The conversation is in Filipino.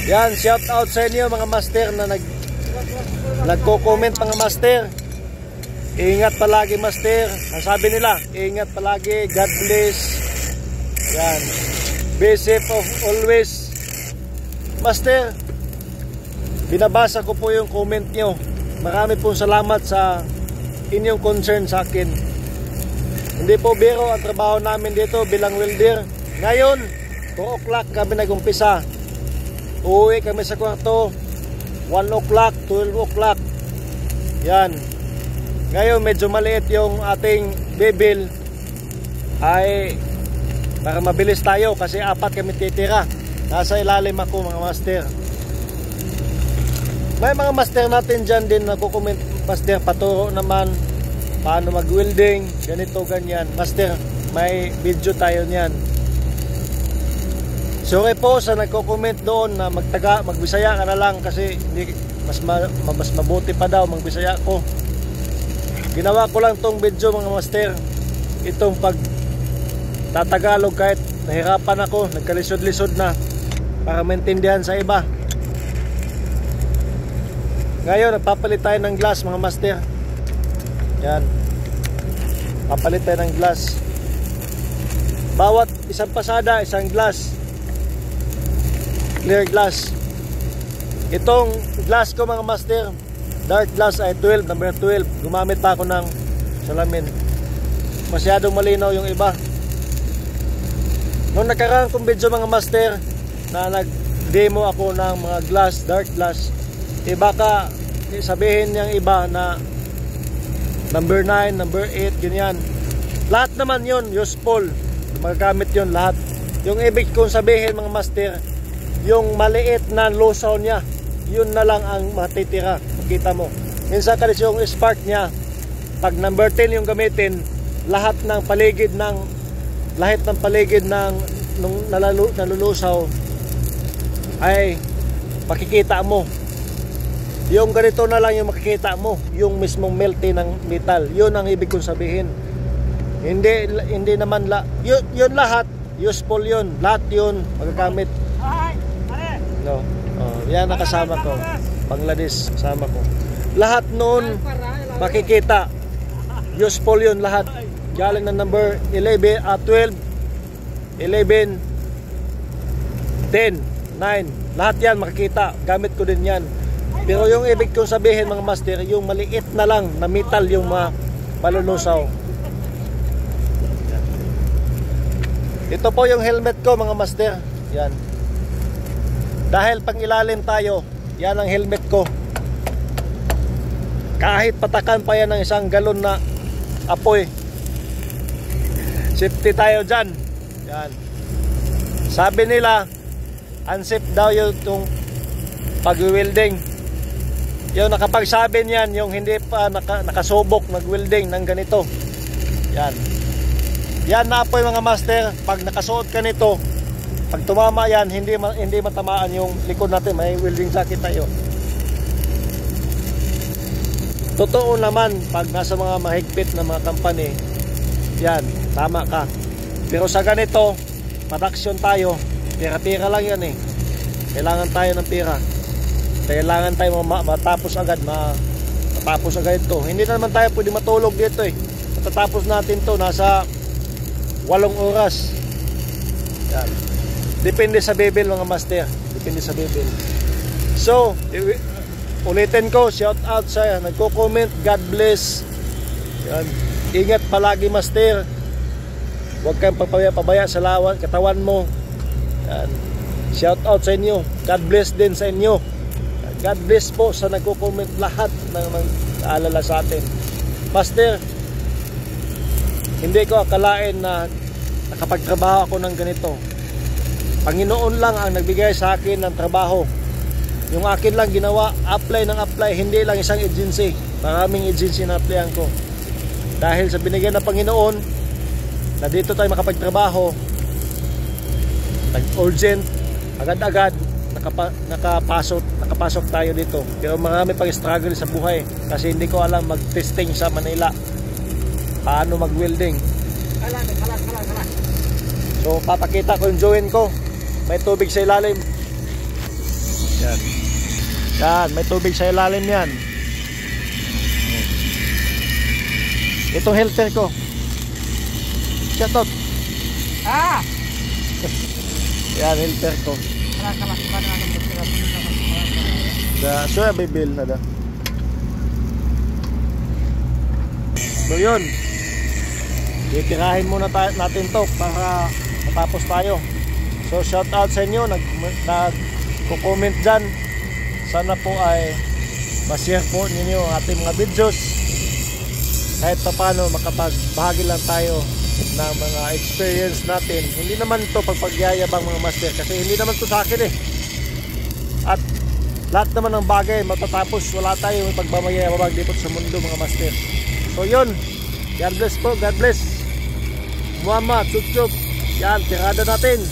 Yan, shout out sa inyo mga master na nagko-comment mga master. Ingat palagi master. Ang sabi nila, ingat palagi, God bless. Yan. Be safe of always. Master, binabasa ko po yung comment nyo. Marami pong salamat sa inyong concern sa akin. Hindi po biro ang trabaho namin dito bilang welder. Ngayon, 4 o'clock kami nag-umpisa. Uuwi kami sa kwarto 1 o'clock, 12 o'clock. Yan. Ngayon medyo maliit yung ating bibil ay para mabilis tayo kasi 4 kami titira. Nasa ilalim ako mga master. May mga master natin dyan din nagko-comment, master paturo naman paano mag-welding, ganito, ganyan. Master, may video tayo niyan. Sorry po sa nagko-comment doon na magbisaya ka na lang kasi mas mabuti pa daw magbisaya ko. Ginawa ko lang tong video mga master. Itong pag tatagalog kahit nahirapan ako, nagkalisod-lisod na para maintindihan sa iba. Ngayon, nagpapalit tayo ng glass mga master. Yan. Papalit tayo ng glass. Bawat isang pasada, isang glass. Clear glass. Itong glass ko mga master, dark glass ay 12, number 12. Gumamit pa ako ng salamin. Masyadong malinaw yung iba. Nung nakaraan kong video mga master na nag-demo ako ng mga glass, dark glass, baka sabihin niyang iba na number 9, number 8, ganyan. Lahat naman yun useful. Magagamit yun lahat. Yung ibig kong sabihin mga master, yung maliit na lusaw niya, yun na lang ang matitira. Makita mo. Minsan kasi yung spark niya, pag number 10 yung gamitin, lahat ng paligid ng nalulusaw ay makikita mo. Yung ganito na lang yung makikita mo, yung mismong melty ng metal. Yun ang ibig kong sabihin. Hindi naman yun lahat useful yun. Lahat yun magagamit. No. Oh, yan nakasama ko. Bangladesh kasama ko. Lahat noon makikita. Useful yun lahat. Galing ng number 11, 12, 11, 10, 9. Lahat yan makikita. Gamit ko din yan. Pero yung ibig kong sabihin mga master, yung maliit na lang na metal yung malulusaw. Ito po yung helmet ko mga master. Yan. Dahil pang ilalim tayo, yan ang helmet ko. Kahit patakan pa yan ng 1 galon na apoy, safety tayo dyan. Yan. Sabi nila, unsafe daw yung pag-welding. Yung nakapagsabi niyan, yung hindi pa nakasubok mag-welding ng ganito. Yan. Yan na apoy mga master. Pag nakasuot ka nito, pag tumama yan, hindi matamaan yung likod natin. May welding jacket tayo. Totoo naman, pag nasa mga mahigpit na mga company, yan, tama ka. Pero sa ganito, production tayo, pira-pira lang yan eh. Kailangan tayo ng pira. Kailangan tayo matapos agad ito. Hindi na naman tayo pwede matulog dito eh. Matatapos natin to nasa 8 oras. Yan. Depende sa bibil mga master. Depende sa bibil. So, ulitin ko, shout out sa nagko-comment. God bless. Yan. Ingat palagi master. Huwag kang pabaya sa katawan mo. Yan. Shout out sa inyo. God bless din sa inyo. God bless po sa nagko-comment lahat ng naalala sa atin. Master, hindi ko akalain na nakapagtrabaho ako ng ganito. Panginoon lang ang nagbigay sa akin ng trabaho. Yung akin lang ginawa, apply ng apply, hindi lang isang agency. Maraming agency na applyan ko. Dahil sa binigyan ng Panginoon, na dito tayo makapagtrabaho, nag-urgent, agad-agad, nakapasok tayo dito. Pero marami pang struggle sa buhay kasi hindi ko alam mag-testing sa Manila paano mag-welding. So papakita ko yung join ko, may tubig sa ilalim. Yan. Yan, may tubig sa ilalim yan. Itong helper ko. Shoutout. Ah! Yan, helper ko. Soya bibil na da. So yun, titirahin muna natin to para matapos tayo. So shout out sa inyo nagko-comment dyan. Sana po ay ma-share po ninyo ang ating mga videos. Kahit pa paano makapagbahagi lang tayo ng mga experience natin. Hindi naman to pagpagyayabang mga master, kasi hindi naman to sa akin eh. At lahat naman ng bagay matatapos, wala tayong pagmamayabang dito sa mundo mga master. So yun, God bless po, God bless. Muhammad, chup chup. Yan, tirada natin.